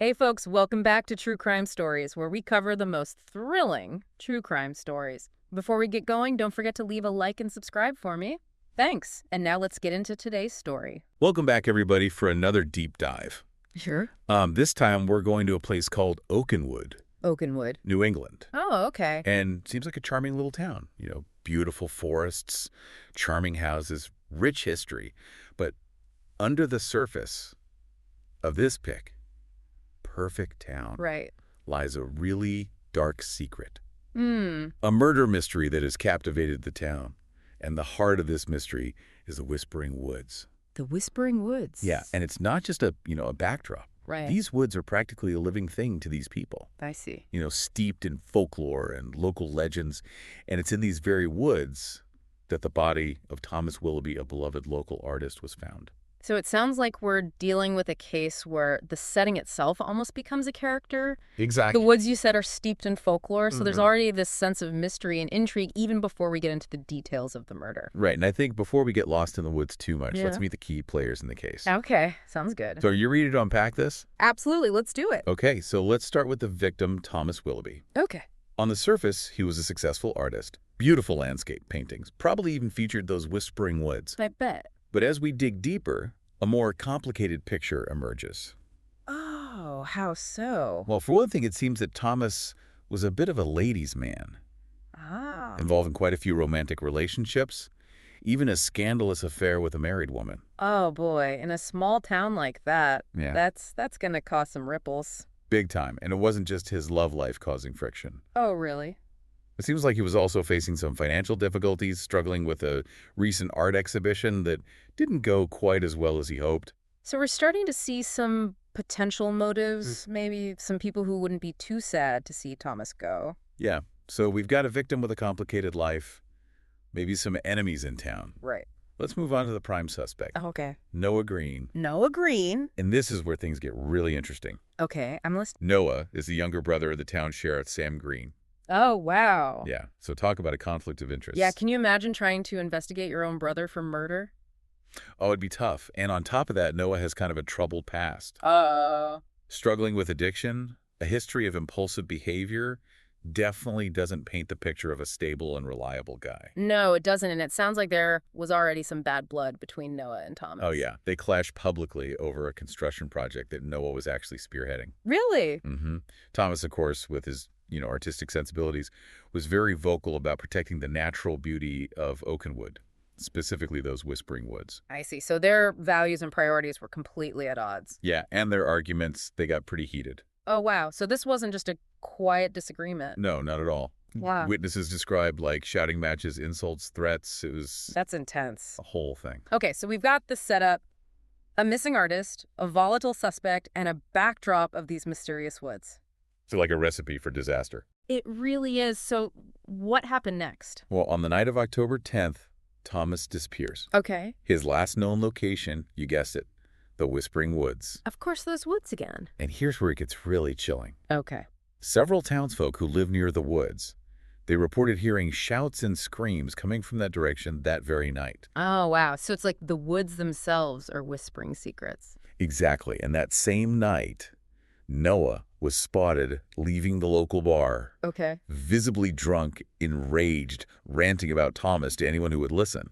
Hey folks, welcome back to True Crime Stories, where we cover the most thrilling true crime stories. Before we get going, don't forget to leave a like and subscribe for me. Thanks. And now let's get into today's story. Welcome back, everybody, for another deep dive. Sure. This time, we're going to a place called Oakenwood, Oakenwood. New England. Oh, okay. And seems like a charming little town. You know, beautiful forests, charming houses, rich history. But under the surface of this perfect town, Right. lies a really dark secret. Hmm. A murder mystery that has captivated the town. And the heart of this mystery is the Whispering Woods. The Whispering Woods. Yeah, and it's not just a backdrop. Right. These woods are practically a living thing to these people. I see. You know, steeped in folklore and local legends. And it's in these very woods that the body of Thomas Willoughby, a beloved local artist, was found. So it sounds like we're dealing with a case where the setting itself almost becomes a character. Exactly. The woods, you said, are steeped in folklore, so there's already this sense of mystery and intrigue even before we get into the details of the murder. Right, and I think before we get lost in the woods too much, let's Yeah. meet the key players in the case. Okay, sounds good. So are you ready to unpack this? Absolutely, let's do it. Okay, so let's start with the victim, Thomas Willoughby. Okay. On the surface, he was a successful artist. Beautiful landscape paintings, probably even featured those whispering woods. I bet. But as we dig deeper, a more complicated picture emerges. Oh, how so? Well, for one thing, it seems that Thomas was a bit of a ladies' man, Ah. involving quite a few romantic relationships, even a scandalous affair with a married woman. Oh boy, in a small town like that, Yeah. that's gonna cause some ripples. Big time. And it wasn't just his love life causing friction. Oh, really? It seems like he was also facing some financial difficulties, struggling with a recent art exhibition that didn't go quite as well as he hoped. So we're starting to see some potential motives, maybe some people who wouldn't be too sad to see Thomas go. Yeah, so we've got a victim with a complicated life, maybe some enemies in town. Right. Let's move on to the prime suspect, Okay. Noah Green. Noah Green. And this is where things get really interesting. Okay, I'm listening. Noah is the younger brother of the town sheriff, Sam Green. Oh, wow. Yeah, so talk about a conflict of interest. Yeah, can you imagine trying to investigate your own brother for murder? Oh, it'd be tough. And on top of that, Noah has kind of a troubled past. Uh. Struggling with addiction, a history of impulsive behavior, definitely doesn't paint the picture of a stable and reliable guy. No, it doesn't, and it sounds like there was already some bad blood between Noah and Thomas. Oh, yeah. They clashed publicly over a construction project that Noah was actually spearheading. Really? Thomas, of course, with his artistic sensibilities, was very vocal about protecting the natural beauty of Oakenwood, specifically those whispering woods. I see. So their values and priorities were completely at odds. Yeah, and their arguments, they got pretty heated. Oh, wow. So this wasn't just a quiet disagreement. No, not at all. Wow. Witnesses described like shouting matches, insults, threats. It was That's intense. a whole thing. Okay, so we've got this setup, a missing artist, a volatile suspect, and a backdrop of these mysterious woods. It's like a recipe for disaster. It really is. So what happened next? Well, on the night of October 10th, Thomas disappears. Okay. His last known location, you guessed it, the Whispering Woods. Of course, those woods again. And here's where it gets really chilling. Okay. Several townsfolk who live near the woods, they reported hearing shouts and screams coming from that direction that very night. Oh, wow. So it's like the woods themselves are whispering secrets. Exactly. And that same night, Noah was spotted leaving the local bar, Okay. visibly drunk, enraged, ranting about Thomas to anyone who would listen.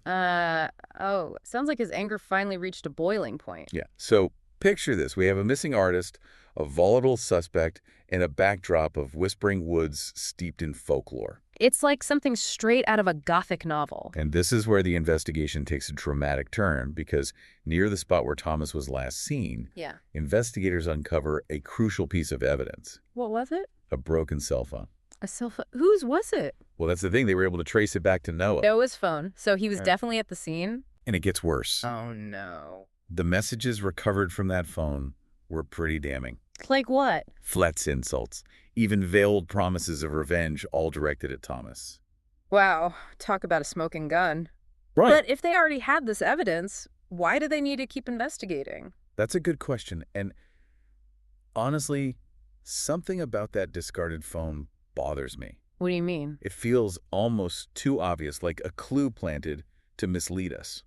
Sounds like his anger finally reached a boiling point. Yeah. So picture this. We have a missing artist, a volatile suspect, and a backdrop of whispering woods steeped in folklore. It's like something straight out of a Gothic novel. And this is where the investigation takes a dramatic turn, because near the spot where Thomas was last seen, Yeah. investigators uncover a crucial piece of evidence, What was it? a broken cell phone. A cell phone? Whose was it? Well, that's the thing. They were able to trace it back to Noah. Noah's phone. So he was definitely at the scene? And it gets worse. Oh, no. The messages recovered from that phone were pretty damning. Like what? Threats, insults, even veiled promises of revenge, all directed at Thomas. Wow. Talk about a smoking gun. Right. But if they already had this evidence, why do they need to keep investigating? That's a good question. And honestly, something about that discarded phone bothers me. What do you mean? It feels almost too obvious, like a clue planted to mislead us.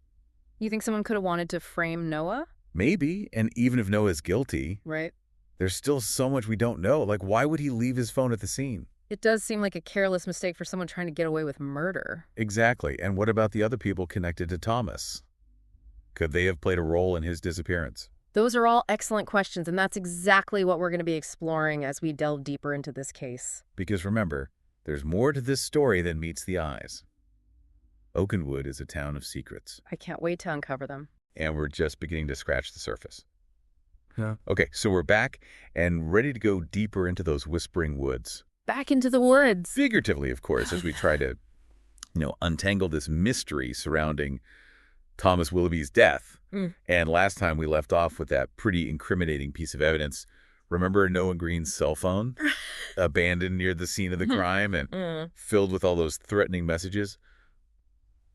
You think someone could have wanted to frame Noah? Maybe, and even if Noah's guilty, Right. There's still so much we don't know. Like, why would he leave his phone at the scene? It does seem like a careless mistake for someone trying to get away with murder. Exactly. And what about the other people connected to Thomas? Could they have played a role in his disappearance? Those are all excellent questions, and that's exactly what we're going to be exploring as we delve deeper into this case. Because remember, there's more to this story than meets the eyes. Oakenwood is a town of secrets. I can't wait to uncover them. And we're just beginning to scratch the surface. Yeah. Okay, so we're back and ready to go deeper into those whispering woods. Back into the woods. Figuratively, of course, as we try to, untangle this mystery surrounding Thomas Willoughby's death. And last time we left off with that pretty incriminating piece of evidence. Remember Noah Green's cell phone? Abandoned near the scene of the crime and filled with all those threatening messages?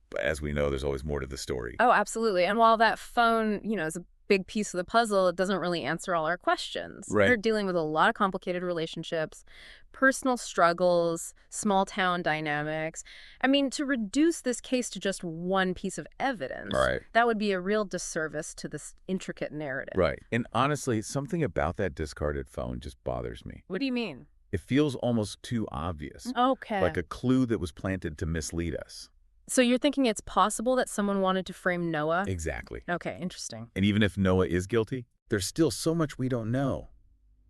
But as we know, there's always more to the story. Oh, absolutely. And while that phone, is a big piece of the puzzle, it doesn't really answer all our questions. Right. They're dealing with a lot of complicated relationships, personal struggles, small town dynamics. I mean, to reduce this case to just one piece of evidence, Right. that would be a real disservice to this intricate narrative. Right. And honestly, something about that discarded phone just bothers me. What do you mean? It feels almost too obvious. Okay. Like a clue that was planted to mislead us. So you're thinking it's possible that someone wanted to frame Noah? Exactly. Okay, interesting. And even if Noah is guilty, there's still so much we don't know.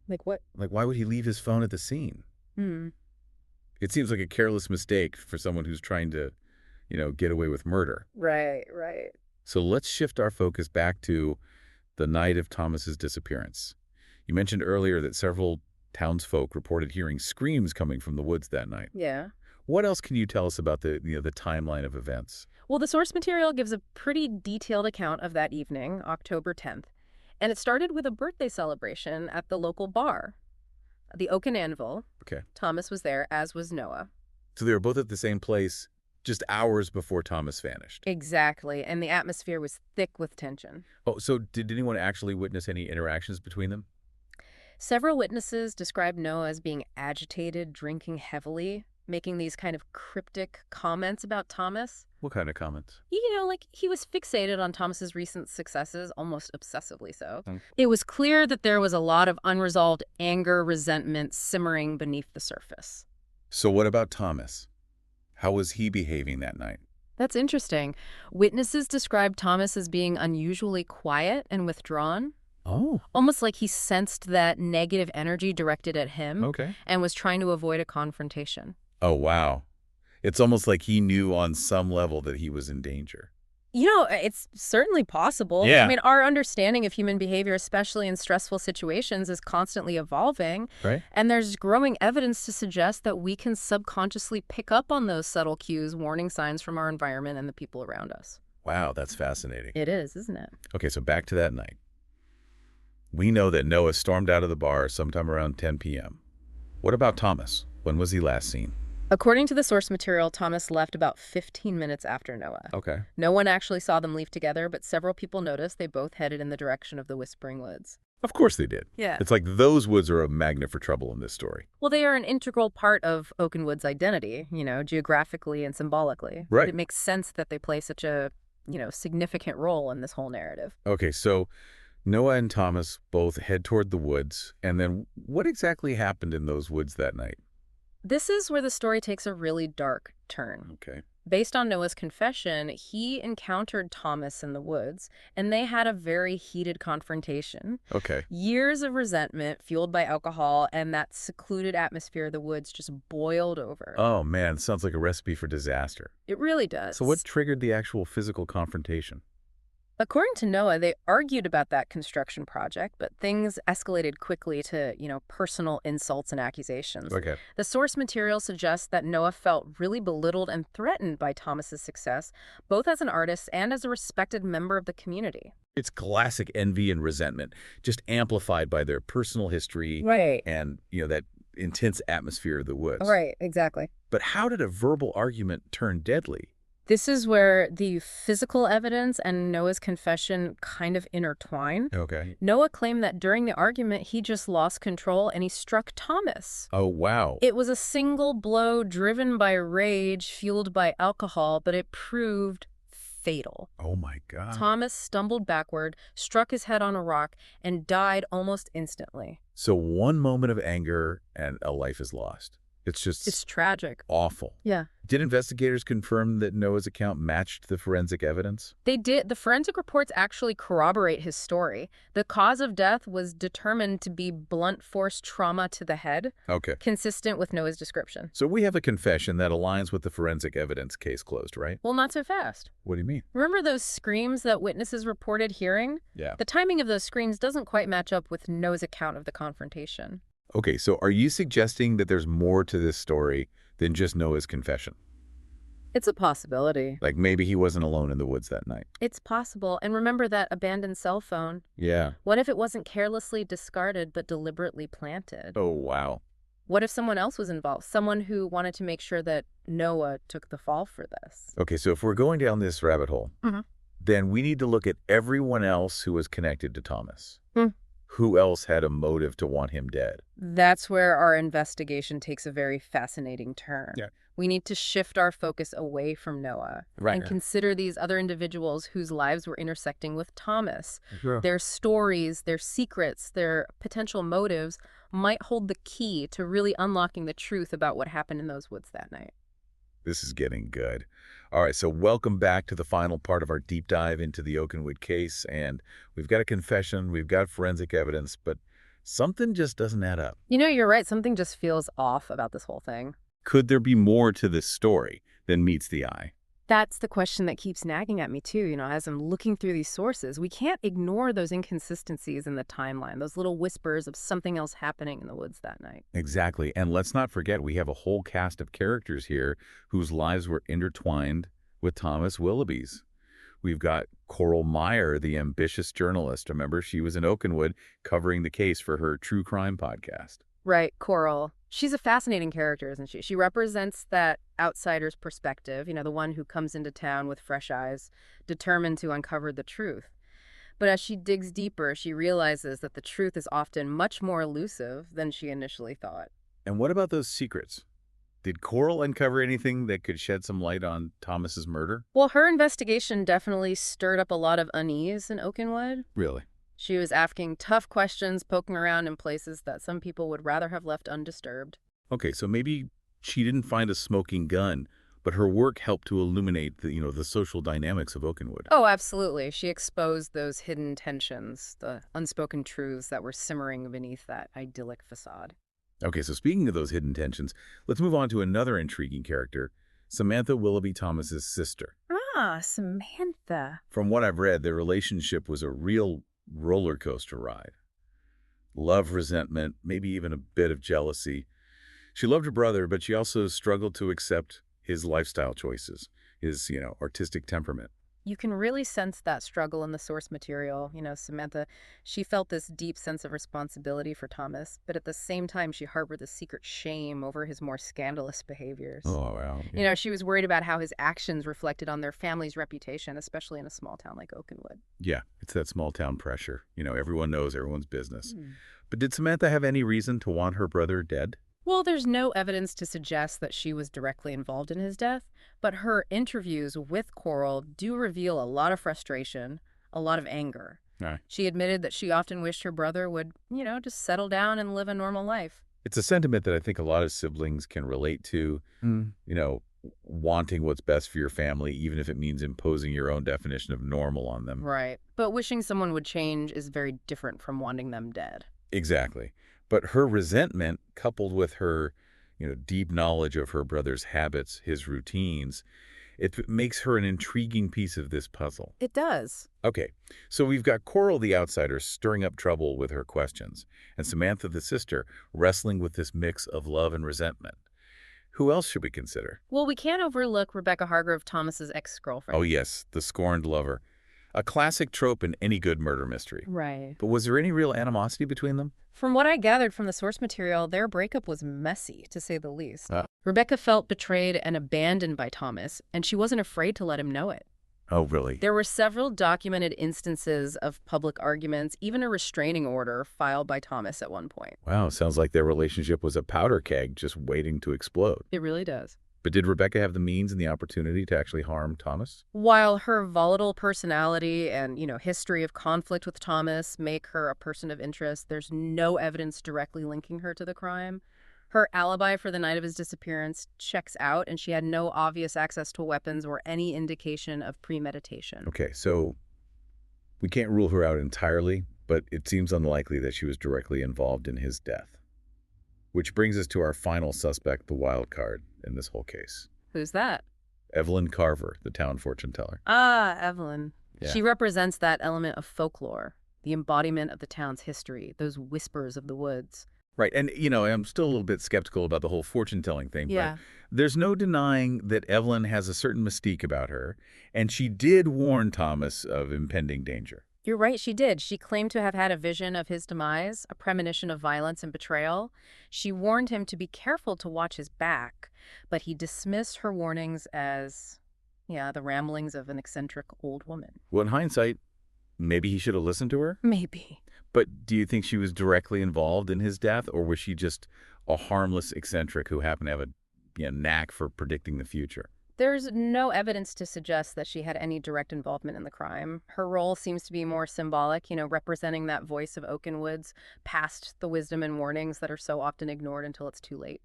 Like what? Like, why would he leave his phone at the scene? It seems like a careless mistake for someone who's trying to, get away with murder. Right. So let's shift our focus back to the night of Thomas's disappearance. You mentioned earlier that several townsfolk reported hearing screams coming from the woods that night. Yeah. What else can you tell us about the timeline of events? Well, the source material gives a pretty detailed account of that evening, October 10th. And it started with a birthday celebration at the local bar, the Oak and Anvil. Okay. Thomas was there, as was Noah. So they were both at the same place just hours before Thomas vanished. Exactly. And the atmosphere was thick with tension. Oh, so did anyone actually witness any interactions between them? Several witnesses described Noah as being agitated, drinking heavily, making these kind of cryptic comments about Thomas. What kind of comments? Like he was fixated on Thomas's recent successes, almost obsessively so. Mm. It was clear that there was a lot of unresolved anger, resentment simmering beneath the surface. So what about Thomas? How was he behaving that night? That's interesting. Witnesses described Thomas as being unusually quiet and withdrawn, Oh, almost like he sensed that negative energy directed at him okay. and was trying to avoid a confrontation. Oh, wow. It's almost like he knew on some level that he was in danger. It's certainly possible. Yeah. I mean, our understanding of human behavior, especially in stressful situations, is constantly evolving. Right. And there's growing evidence to suggest that we can subconsciously pick up on those subtle cues, warning signs from our environment and the people around us. Wow, that's fascinating. It is, isn't it? Okay, so back to that night. We know that Noah stormed out of the bar sometime around 10 p.m. What about Thomas? When was he last seen? According to the source material, Thomas left about 15 minutes after Noah. Okay. No one actually saw them leave together, but several people noticed they both headed in the direction of the Whispering Woods. Of course they did. Yeah. It's like those woods are a magnet for trouble in this story. Well, they are an integral part of Oakenwood's identity, geographically and symbolically. Right. It makes sense that they play such a, significant role in this whole narrative. Okay, so Noah and Thomas both head toward the woods, and then what exactly happened in those woods that night? This is where the story takes a really dark turn. Okay. Based on Noah's confession, he encountered Thomas in the woods, and they had a very heated confrontation. Okay. Years of resentment fueled by alcohol and that secluded atmosphere of the woods just boiled over. Oh, man, sounds like a recipe for disaster. It really does. So what triggered the actual physical confrontation? According to Noah, they argued about that construction project, but things escalated quickly to, personal insults and accusations. Okay. The source material suggests that Noah felt really belittled and threatened by Thomas's success, both as an artist and as a respected member of the community. It's classic envy and resentment, just amplified by their personal history Right. and, that intense atmosphere of the woods. Right, exactly. But how did a verbal argument turn deadly? This is where the physical evidence and Noah's confession kind of intertwine. Okay. Noah claimed that during the argument, he just lost control and he struck Thomas. Oh, wow. It was a single blow driven by rage, fueled by alcohol, but it proved fatal. Oh, my God. Thomas stumbled backward, struck his head on a rock, and died almost instantly. So one moment of anger and a life is lost. It's It's just tragic. awful. Yeah. Did investigators confirm that Noah's account matched the forensic evidence? They did. The forensic reports actually corroborate his story. The cause of death was determined to be blunt force trauma to the head, Okay. consistent with Noah's description. So we have a confession that aligns with the forensic evidence. Case closed, right? Well, not so fast. What do you mean? Remember those screams that witnesses reported hearing? Yeah. The timing of those screams doesn't quite match up with Noah's account of the confrontation. Okay, so are you suggesting that there's more to this story than just Noah's confession? It's a possibility. Like maybe he wasn't alone in the woods that night. It's possible. And remember that abandoned cell phone. Yeah. What if it wasn't carelessly discarded but deliberately planted? Oh, wow. What if someone else was involved? Someone who wanted to make sure that Noah took the fall for this. Okay, so if we're going down this rabbit hole, then we need to look at everyone else who was connected to Thomas. Who else had a motive to want him dead? That's where our investigation takes a very fascinating turn. Yeah. We need to shift our focus away from Noah and consider these other individuals whose lives were intersecting with Thomas. Sure. Their stories, their secrets, their potential motives might hold the key to really unlocking the truth about what happened in those woods that night. This is getting good. All right, so welcome back to the final part of our deep dive into the Oakenwood case. And we've got a confession, we've got forensic evidence, but something just doesn't add up. You know, you're right. Something just feels off about this whole thing. Could there be more to this story than meets the eye? That's the question that keeps nagging at me, too. You know, as I'm looking through these sources, we can't ignore those inconsistencies in the timeline, those little whispers of something else happening in the woods that night. Exactly. And let's not forget, we have a whole cast of characters here whose lives were intertwined with Thomas Willoughby's. We've got Coral Meyer, the ambitious journalist. Remember, she was in Oakenwood covering the case for her true crime podcast. Right, Coral. She's a fascinating character, isn't she? She represents that outsider's perspective, you know, the one who comes into town with fresh eyes, determined to uncover the truth. But as she digs deeper, she realizes that the truth is often much more elusive than she initially thought. And what about those secrets? Did Coral uncover anything that could shed some light on Thomas's murder? Well, her investigation definitely stirred up a lot of unease in Oakenwood. Really? She was asking tough questions, poking around in places that some people would rather have left undisturbed. Okay, so maybe she didn't find a smoking gun, but her work helped to illuminate the social dynamics of Oakenwood. Oh, absolutely. She exposed those hidden tensions, the unspoken truths that were simmering beneath that idyllic facade. Okay, so speaking of those hidden tensions, let's move on to another intriguing character, Samantha Willoughby Thomas's sister. Ah, Samantha. From what I've read, their relationship was a real roller coaster ride. Love, resentment, maybe even a bit of jealousy. She loved her brother, but she also struggled to accept his lifestyle choices, his, artistic temperament. You can really sense that struggle in the source material. You know, Samantha, she felt this deep sense of responsibility for Thomas, but at the same time, she harbored this secret shame over his more scandalous behaviors. Oh, wow. Yeah. You know, she was worried about how his actions reflected on their family's reputation, especially in a small town like Oakenwood. Yeah, it's that small town pressure. Everyone knows everyone's business. But did Samantha have any reason to want her brother dead? Well, there's no evidence to suggest that she was directly involved in his death, but her interviews with Coral do reveal a lot of frustration, a lot of anger. Right. She admitted that she often wished her brother would, just settle down and live a normal life. It's a sentiment that I think a lot of siblings can relate to, wanting what's best for your family, even if it means imposing your own definition of normal on them. Right. But wishing someone would change is very different from wanting them dead. Exactly. But her resentment, coupled with her, deep knowledge of her brother's habits, his routines, it makes her an intriguing piece of this puzzle. It does. Okay, so we've got Coral the outsider stirring up trouble with her questions, and Samantha the sister wrestling with this mix of love and resentment. Who else should we consider? Well, we can't overlook Rebecca Hargrove, Thomas's ex-girlfriend. Oh yes, the scorned lover. A classic trope in any good murder mystery. Right. But was there any real animosity between them? From what I gathered from the source material, their breakup was messy, to say the least. Rebecca felt betrayed and abandoned by Thomas, and she wasn't afraid to let him know it. Oh, really? There were several documented instances of public arguments, even a restraining order filed by Thomas at one point. Wow, sounds like their relationship was a powder keg just waiting to explode. It really does. But did Rebecca have the means and the opportunity to actually harm Thomas? While her volatile personality and, history of conflict with Thomas make her a person of interest, there's no evidence directly linking her to the crime. Her alibi for the night of his disappearance checks out, and she had no obvious access to weapons or any indication of premeditation. Okay, so we can't rule her out entirely, but it seems unlikely that she was directly involved in his death. Which brings us to our final suspect, the wild card in this whole case. Who's that? Evelyn Carver, the town fortune teller. Ah, Evelyn. Yeah. She represents that element of folklore, the embodiment of the town's history, those whispers of the woods. Right, and I'm still a little bit skeptical about the whole fortune-telling thing, Yeah. but there's no denying that Evelyn has a certain mystique about her, and she did warn Thomas of impending danger. You're right, she did. She claimed to have had a vision of his demise, a premonition of violence and betrayal. She warned him to be careful to watch his back, but he dismissed her warnings as, the ramblings of an eccentric old woman. Well, in hindsight, maybe he should have listened to her? Maybe. But do you think she was directly involved in his death, or was she just a harmless eccentric who happened to have a knack for predicting the future? There's no evidence to suggest that she had any direct involvement in the crime. Her role seems to be more symbolic, representing that voice of Oakenwood's, past the wisdom and warnings that are so often ignored until it's too late.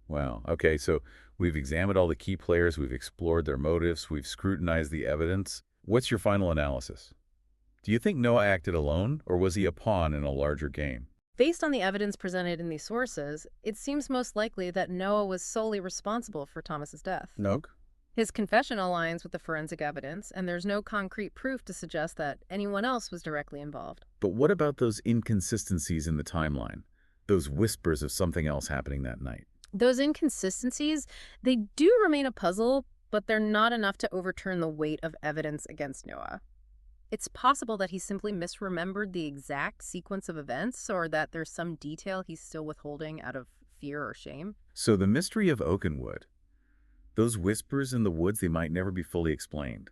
Wow. Okay, so we've examined all the key players, we've explored their motives, we've scrutinized the evidence. What's your final analysis? Do you think Noah acted alone, or was he a pawn in a larger game? Based on the evidence presented in these sources, it seems most likely that Noah was solely responsible for Thomas's death. Noak? His confession aligns with the forensic evidence, and there's no concrete proof to suggest that anyone else was directly involved. But what about those inconsistencies in the timeline? Those whispers of something else happening that night? Those inconsistencies, they do remain a puzzle, but they're not enough to overturn the weight of evidence against Noah. It's possible that he simply misremembered the exact sequence of events, or that there's some detail he's still withholding out of fear or shame. So the mystery of Oakenwood, those whispers in the woods, they might never be fully explained.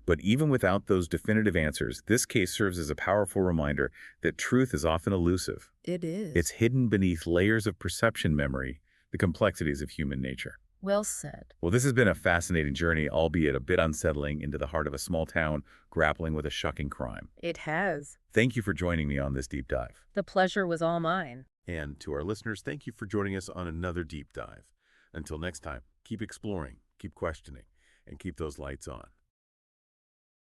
But even without those definitive answers, this case serves as a powerful reminder that truth is often elusive. It is. It's hidden beneath layers of perception memory, the complexities of human nature. Well said. Well, this has been a fascinating journey, albeit a bit unsettling, into the heart of a small town grappling with a shocking crime. It has. Thank you for joining me on this deep dive. The pleasure was all mine. And to our listeners, thank you for joining us on another deep dive. Until next time, keep exploring, keep questioning, and keep those lights on.